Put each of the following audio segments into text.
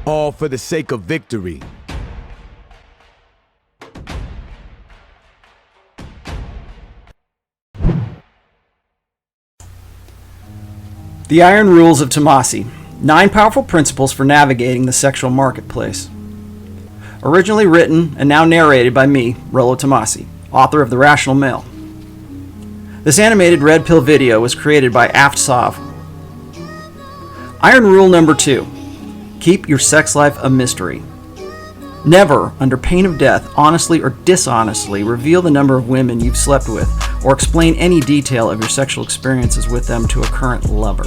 all for the sake of victory. The Iron Rules of Tomassi. 9 powerful principles for navigating the sexual marketplace. Originally written and now narrated by me, Rollo Tomassi, author of The Rational Male. This animated red pill video was created by AFTSOV. Iron Rule number 2. Keep your sex life a mystery. Never, under pain of death, honestly or dishonestly reveal the number of women you've slept with or explain any detail of your sexual experiences with them to a current lover.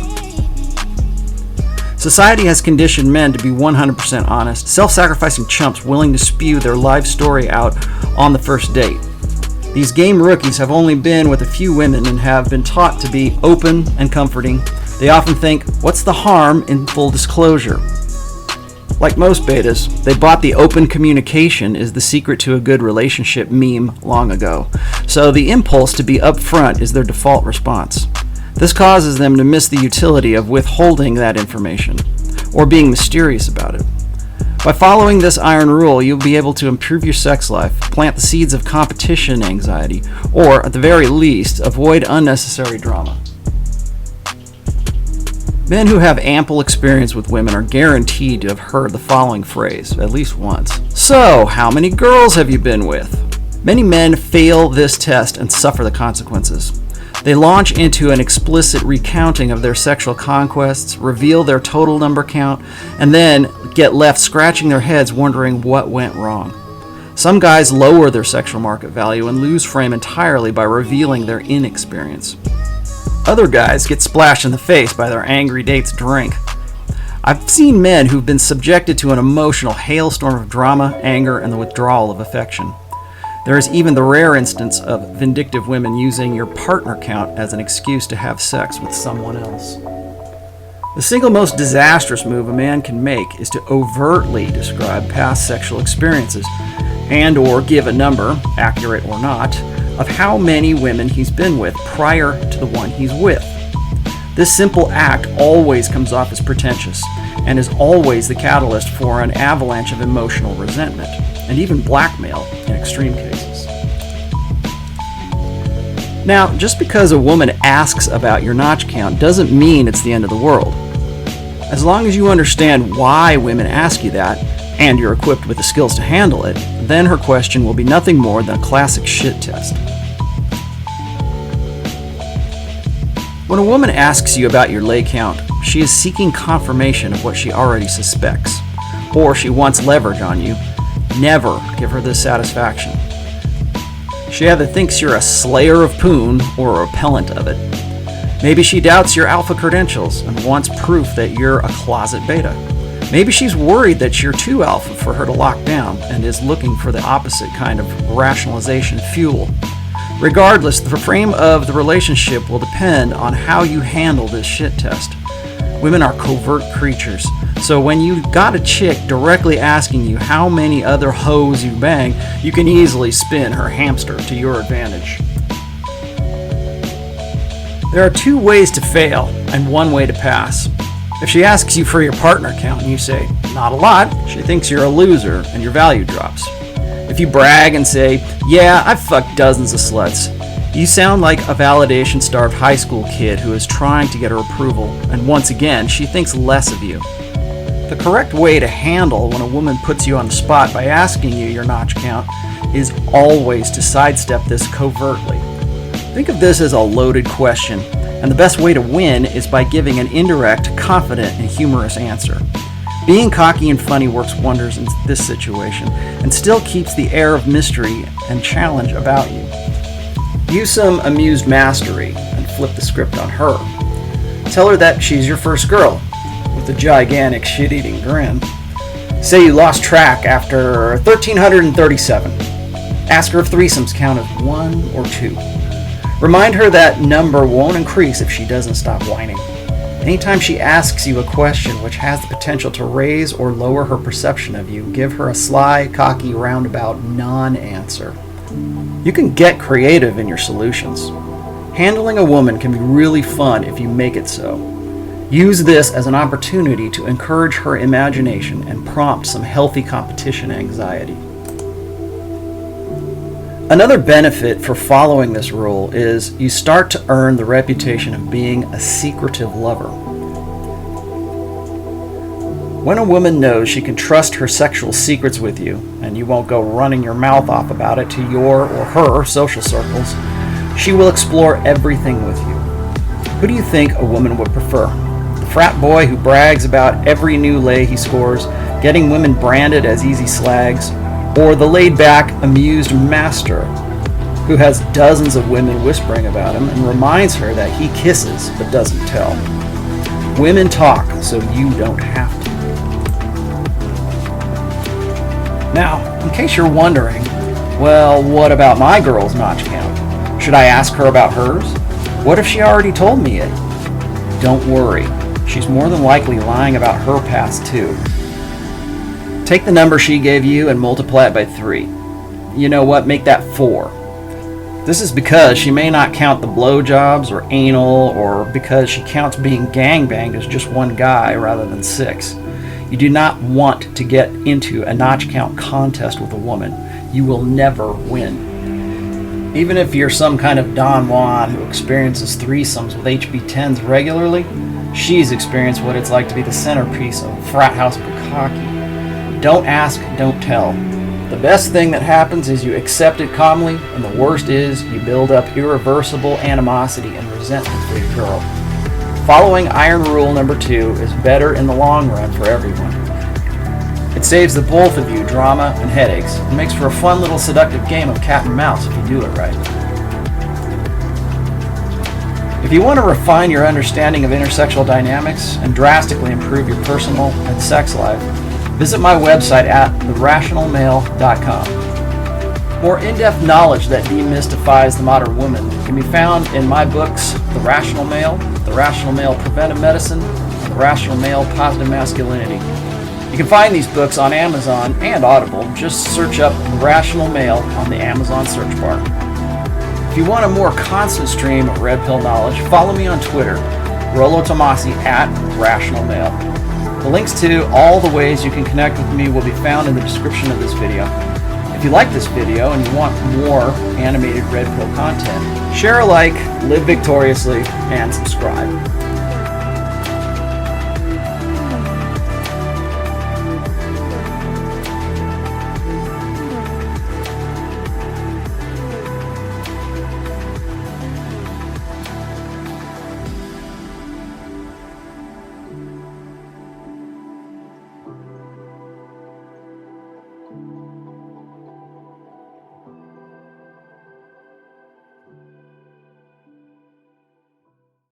Society has conditioned men to be 100% honest, self-sacrificing chumps willing to spew their life story out on the first date. These game rookies have only been with a few women and have been taught to be open and comforting. They often think, what's the harm in full disclosure? Like most betas, they bought the open communication is the secret to a good relationship meme long ago. So the impulse to be upfront is their default response. This causes them to miss the utility of withholding that information or being mysterious about it. By following this iron rule, you'll be able to improve your sex life, plant the seeds of competition anxiety, or at the very least, avoid unnecessary drama. Men who have ample experience with women are guaranteed to have heard the following phrase at least once. So, how many girls have you been with? Many men fail this test and suffer the consequences. They launch into an explicit recounting of their sexual conquests, reveal their total number count, and then get left scratching their heads wondering what went wrong. Some guys lower their sexual market value and lose frame entirely by revealing their inexperience. Other guys get splashed in the face by their angry date's drink. I've seen men who've been subjected to an emotional hailstorm of drama, anger, and the withdrawal of affection. There is even the rare instance of vindictive women using your partner count as an excuse to have sex with someone else. The single most disastrous move a man can make is to overtly describe past sexual experiences and or give a number, accurate or not, of how many women he's been with prior to the one he's with. This simple act always comes off as pretentious and is always the catalyst for an avalanche of emotional resentment and even blackmail in extreme cases. Now, just because a woman asks about your notch count doesn't mean it's the end of the world. As long as you understand why women ask you that, and you're equipped with the skills to handle it, then her question will be nothing more than a classic shit test. When a woman asks you about your lay count, she is seeking confirmation of what she already suspects, or she wants leverage on you. Never give her this satisfaction. She either thinks you're a slayer of poon or a repellent of it. Maybe she doubts your alpha credentials and wants proof that you're a closet beta. Maybe she's worried that you're too alpha for her to lock down and is looking for the opposite kind of rationalization fuel. Regardless, the frame of the relationship will depend on how you handle this shit test. Women are covert creatures, so when you got a chick directly asking you how many other hoes you bang, you can easily spin her hamster to your advantage. There are 2 ways to fail and 1 way to pass. If she asks you for your partner count and you say, not a lot, she thinks you're a loser and your value drops. If you brag and say, yeah, I've fucked dozens of sluts, you sound like a validation-starved high school kid who is trying to get her approval, and once again, she thinks less of you. The correct way to handle when a woman puts you on the spot by asking you your notch count is always to sidestep this covertly. Think of this as a loaded question, and the best way to win is by giving an indirect, confident, and humorous answer. Being cocky and funny works wonders in this situation and still keeps the air of mystery and challenge about you. Use some amused mastery and flip the script on her. Tell her that she's your first girl with a gigantic shit-eating grin. Say you lost track after 1337. Ask her if threesomes count as 1 or 2. Remind her that number won't increase if she doesn't stop whining. Anytime she asks you a question which has the potential to raise or lower her perception of you, give her a sly, cocky, roundabout non-answer. You can get creative in your solutions. Handling a woman can be really fun if you make it so. Use this as an opportunity to encourage her imagination and prompt some healthy competition anxiety. Another benefit for following this rule is you start to earn the reputation of being a secretive lover. When a woman knows she can trust her sexual secrets with you, and you won't go running your mouth off about it to your or her social circles, she will explore everything with you. Who do you think a woman would prefer? The frat boy who brags about every new lay he scores, getting women branded as easy slags, or the laid-back, amused master who has dozens of women whispering about him and reminds her that he kisses but doesn't tell? Women talk so you don't have to. Now, in case you're wondering, well, what about my girl's notch count? Should I ask her about hers? What if she already told me it? Don't worry, she's more than likely lying about her past too. Take the number she gave you and multiply it by 3. You know what? Make that 4. This is because she may not count the blowjobs or anal, or because she counts being gangbanged as just one guy rather than 6. You do not want to get into a notch count contest with a woman. You will never win. Even if you're some kind of Don Juan who experiences threesomes with HB10s regularly, she's experienced what it's like to be the centerpiece of frat house bukkake. Don't ask, don't tell. The best thing that happens is you accept it calmly, and the worst is you build up irreversible animosity and resentment for your girl. Following iron rule number 2 is better in the long run for everyone. It saves the both of you drama and headaches, and makes for a fun little seductive game of cat and mouse if you do it right. If you want to refine your understanding of intersexual dynamics and drastically improve your personal and sex life, visit my website at therationalmale.com. More in-depth knowledge that demystifies the modern woman can be found in my books, The Rational Male, The Rational Male Preventive Medicine, and The Rational Male Positive Masculinity. You can find these books on Amazon and Audible. Just search up The Rational Male on the Amazon search bar. If you want a more constant stream of red pill knowledge, follow me on Twitter, Rollo Tomassi at Rational Male. The links to all the ways you can connect with me will be found in the description of this video. If you like this video and you want more animated red pill content, share a like, live victoriously, and subscribe.